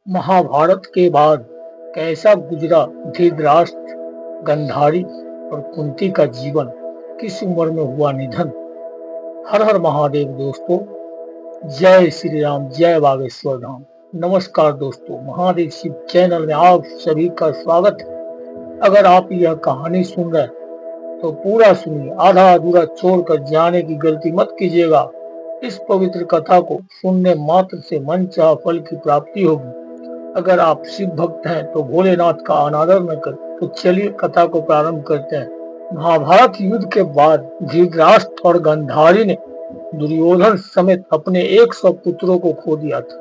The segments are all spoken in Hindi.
महाभारत के बाद कैसा गुजरा धृतराष्ट्र, गांधारी और कुंती का जीवन, किस उम्र में हुआ निधन। हर हर महादेव दोस्तों, जय श्री राम, जय बागेश्वर धाम। नमस्कार दोस्तों, महादेव शिव चैनल में आप सभी का स्वागत है। अगर आप यह कहानी सुन रहे हैं तो पूरा सुनिए, आधा अधूरा छोड़कर जाने की गलती मत कीजिएगा। इस पवित्र कथा को सुनने मात्र से मन चाह फल की प्राप्ति होगी। अगर आप शिव भक्त हैं तो भोलेनाथ का अनादर न करें। तो चलिए कथा को प्रारंभ करते हैं। महाभारत युद्ध के बाद धृतराष्ट्र और गांधारी ने दुर्योधन समेत अपने 100 पुत्रों को खो दिया था।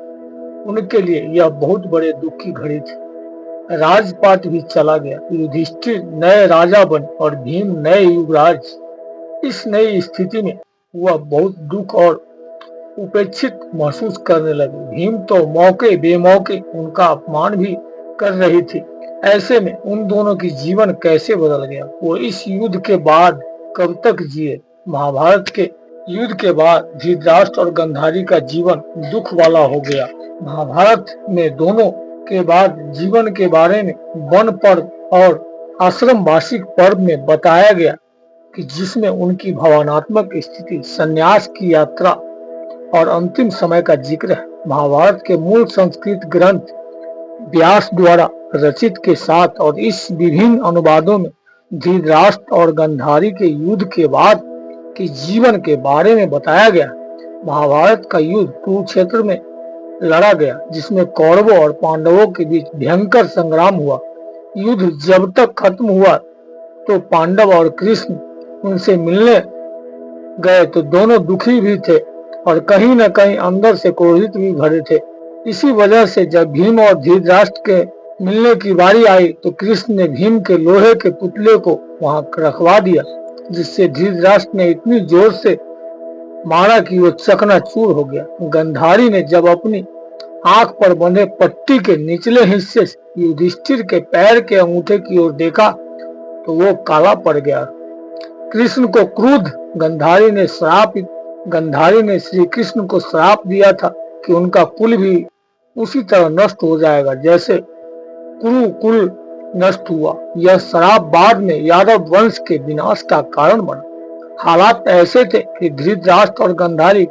उनके लिए यह बहुत बड़े दुख की घड़ी थी। राजपाट भी चला गया, युधिष्ठिर नए राजा बने और भीम नए युवराज। इस नई स्थिति में वह बहुत दुख और उपेक्षित महसूस करने लगे। भीम तो मौके बेमौके उनका अपमान भी कर रही थी। ऐसे में उन दोनों की जीवन कैसे बदल गया, वो इस युद्ध के बाद कब तक जिए। महाभारत के युद्ध के बाद धृतराष्ट्र और गांधारी का जीवन दुख वाला हो गया। महाभारत में दोनों के बाद जीवन के बारे में वन पर्व और आश्रम वार्षिक पर्व में बताया गया कि जिसमें उनकी भावनात्मक स्थिति, संन्यास की यात्रा और अंतिम समय का जिक्र है। महाभारत के मूल संस्कृत ग्रंथ व्यास द्वारा रचित के साथ और इस विभिन्न अनुवादों में धृतराष्ट्र और गांधारी के युद्ध के बाद के जीवन के बारे में बताया गया। महाभारत का युद्ध कुरुक्षेत्र में लड़ा गया, जिसमें कौरवों और पांडवों के बीच भयंकर संग्राम हुआ। युद्ध जब तक खत्म हुआ तो पांडव और कृष्ण उनसे मिलने गए तो दोनों दुखी भी थे और कहीं न कहीं अंदर से क्रोधित भी भरे थे। इसी वजह से जब भीम और धृतराष्ट्र के मिलने की बारी आई तो कृष्ण ने भीम के लोहे के पुतले को वहां रखवा दिया, जिससे धृतराष्ट्र ने इतनी जोर से मारा कि वो चकनाचूर हो गया। गांधारी ने जब अपनी आंख पर बंधे पट्टी के निचले हिस्से से युधिष्ठिर के पैर के अंगूठे की ओर देखा तो वो काला पड़ गया। कृष्ण को क्रोध गांधारी ने श्री कृष्ण को श्राप दिया था कि उनका कुल भी उसी तरह नष्ट हो जाएगा जैसे कुरु कुल नष्ट हुआ। यह श्राप बाद में यादव वंश के विनाश का कारण बना। हालात ऐसे थे कि धृतराष्ट्र और गांधारी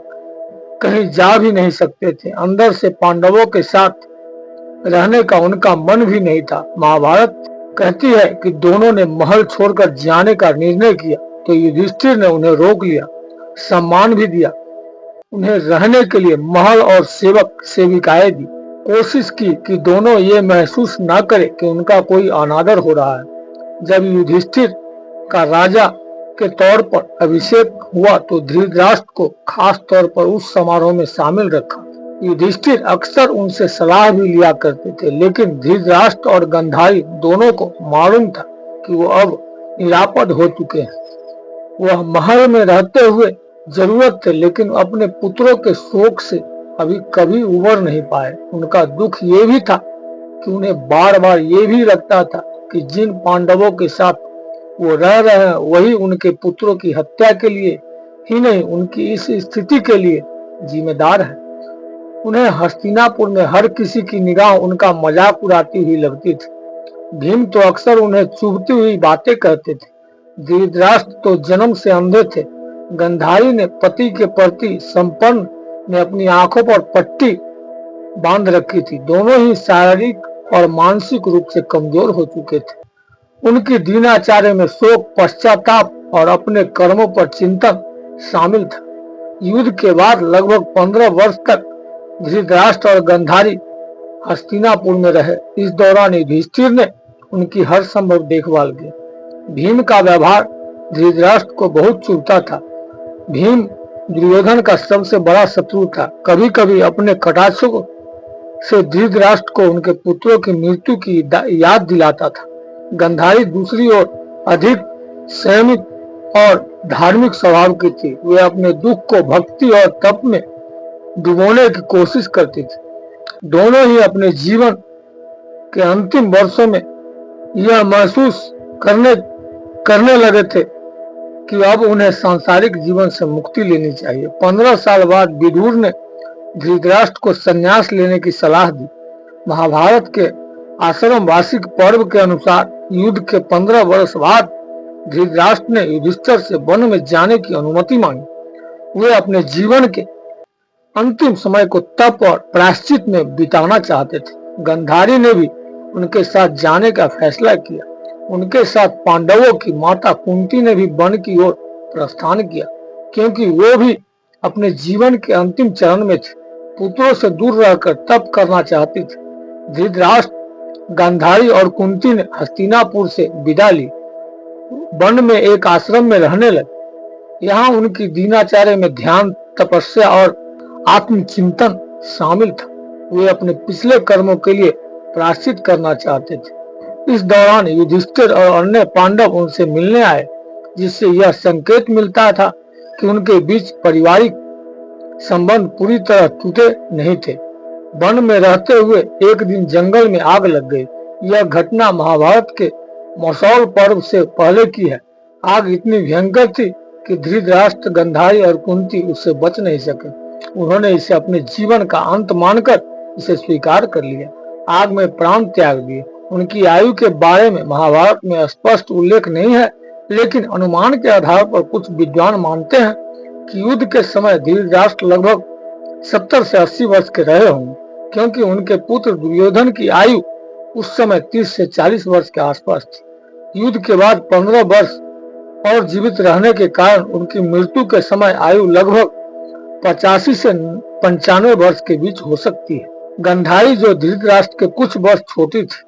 कहीं जा भी नहीं सकते थे। अंदर से पांडवों के साथ रहने का उनका मन भी नहीं था। महाभारत कहती है कि दोनों ने महल छोड़कर जाने का निर्णय किया तो युधिष्ठिर ने उन्हें रोक लिया, सम्मान भी दिया, उन्हें रहने के लिए महल और सेवक सेविकाएं दी। कोशिश की कि दोनों ये महसूस न करे कि उनका कोई अनादर हो रहा है। जब युधिष्ठिर का राजा के तौर पर अभिषेक हुआ तो धृतराष्ट्र को खास तौर पर उस समारोह में शामिल रखा। युधिष्ठिर अक्सर उनसे सलाह भी लिया करते थे, लेकिन धृतराष्ट्र और गांधारी दोनों को मालूम था कि वो अब निरापद हो चुके हैं। वह महल में रहते हुए जरूरत थे, लेकिन अपने पुत्रों के शोक से अभी कभी उबर नहीं पाए। उनका दुख ये भी था कि उन्हें बार बार ये भी लगता था कि जिन पांडवों के साथ वो रह रहे हैं वही उनके पुत्रों की हत्या के लिए ही नहीं, उनकी इस स्थिति के लिए जिम्मेदार है। उन्हें हस्तिनापुर में हर किसी की निगाह उनका मजाक उड़ाती हुई लगती थी। भीम तो अक्सर उन्हें चुभती हुई बातें कहते थे। धृतराष्ट्र तो जन्म से अंधे थे। गांधारी ने पति के प्रति संपन्न ने अपनी आंखों पर पट्टी बांध रखी थी। दोनों ही शारीरिक और मानसिक रूप से कमजोर हो चुके थे। उनकी दिनचर्या में शोक, पश्चाताप और अपने कर्मों पर चिंतन शामिल था। युद्ध के बाद लगभग 15 वर्ष तक धृतराष्ट्र और गांधारी हस्तिनापुर में रहे। इस दौरान युधिष्ठिर ने उनकी हर संभव देखभाल की। भीम का व्यवहार धृतराष्ट्र को बहुत चुभता था। भीम दुर्योधन का सबसे बड़ा शत्रु था। कभी कभी अपने कटाक्षों से धृतराष्ट्र को उनके पुत्रों की मृत्यु की याद दिलाता था। गांधारी दूसरी ओर अधिक संयमित और धार्मिक स्वभाव की थी। वे अपने दुख को भक्ति और तप में डुबोने की कोशिश करती थी। दोनों ही अपने जीवन के अंतिम वर्षों में यह महसूस करने लगे थे कि अब उन्हें सांसारिक जीवन से मुक्ति लेनी चाहिए। 15 साल बाद विदुर ने धृतराष्ट्र को संन्यास लेने की सलाह दी। महाभारत के आश्रम वार्षिक पर्व के अनुसार युद्ध के 15 वर्ष बाद धृतराष्ट्र ने युधिष्ठिर से वन में जाने की अनुमति मांगी। वे अपने जीवन के अंतिम समय को तप और प्रायश्चित में बिताना चाहते थे। गांधारी ने भी उनके साथ जाने का फैसला किया। उनके साथ पांडवों की माता कुंती ने भी वन की ओर प्रस्थान किया, क्योंकि वो भी अपने जीवन के अंतिम चरण में थे। पुत्रों से दूर रहकर तप करना चाहती थी। धृतराष्ट्र, गांधारी और कुंती ने हस्तिनापुर से विदा ली। वन में एक आश्रम में रहने लगे। यहाँ उनकी दिनचर्या में ध्यान, तपस्या और आत्मचिंतन शामिल था। वे अपने पिछले कर्मों के लिए प्रायश्चित करना चाहते थे। इस दौरान युधिष्ठिर और अन्य पांडव उनसे मिलने आए, जिससे यह संकेत मिलता था कि उनके बीच पारिवारिक संबंध पूरी तरह टूटे नहीं थे। वन में रहते हुए एक दिन जंगल में आग लग गई। यह घटना महाभारत के मसौल पर्व से पहले की है। आग इतनी भयंकर थी कि धृतराष्ट्र, गांधारी और कुंती उससे बच नहीं सके। उन्होंने इसे अपने जीवन का अंत मानकर इसे स्वीकार कर लिया। आग में प्राण त्याग दिए। उनकी आयु के बारे में महाभारत में स्पष्ट उल्लेख नहीं है, लेकिन अनुमान के आधार पर कुछ विद्वान मानते हैं कि युद्ध के समय धृतराष्ट्र लगभग 70 से 80 वर्ष के रहे होंगे, क्योंकि उनके पुत्र दुर्योधन की आयु उस समय 30 से 40 वर्ष के आसपास थी। युद्ध के बाद 15 वर्ष और जीवित रहने के कारण उनकी मृत्यु के समय आयु लगभग 85 से 95 वर्ष के बीच हो सकती है। गांधारी, जो धृतराष्ट्र के कुछ वर्ष छोटी थी,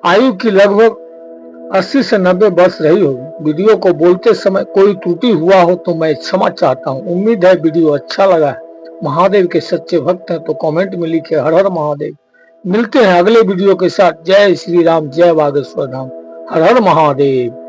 आयु की लगभग 80 से 90 वर्ष रही होगी। वीडियो को बोलते समय कोई त्रुटि हुआ हो तो मैं क्षमा चाहता हूँ। उम्मीद है वीडियो अच्छा लगा है। महादेव के सच्चे भक्त हैं तो कमेंट में लिखे हर हर महादेव। मिलते हैं अगले वीडियो के साथ। जय श्री राम, जय बागेश्वर धाम, हर हर महादेव।